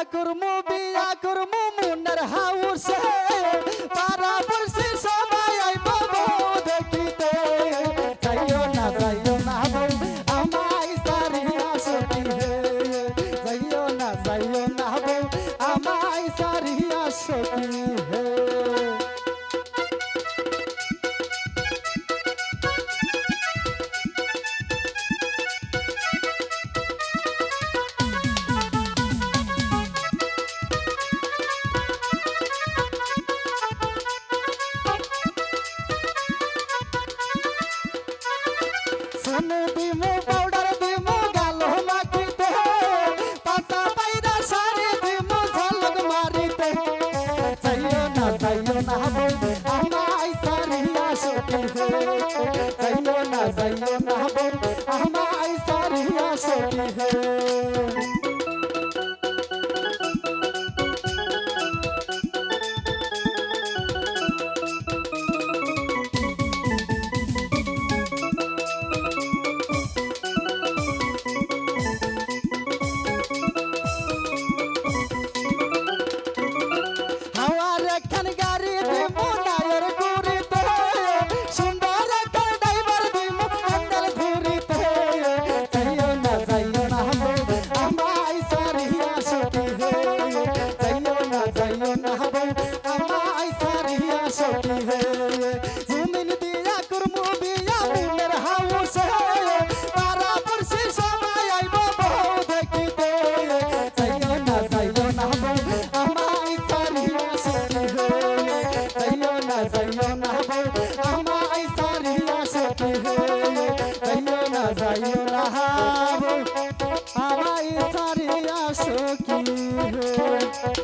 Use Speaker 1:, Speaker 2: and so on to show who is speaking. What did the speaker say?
Speaker 1: বিয়া করমু মুন্নার হাউসে পাড়া পড়ছে সবাই আইব বউ দেখিতে যাইও না বউ আমায় সারিয়া সখী হে যাইও না বউ আমায় সারিয়া সখী হে সোনু দিমু পাউডার দিমু গালো মাখিতে পাতা পায়রা শাড়ি দিমু ঝলক মারিতে যাইও না বউ আমায় সারিয়া সখী হে যাইও না বউ আমায় সারিয়া সখী হে জমিন দিয়া করমু বিয়া মুন্নার হাউসে পাড়া পড়ছে সবাই আইব বউ দেখিতে যাইও না বউ আমায় সারিয়া সখী হে যাইও না বউ আমায় সারিয়া সখী হে যাইও না বউ আমায় সারিয়া সখী হে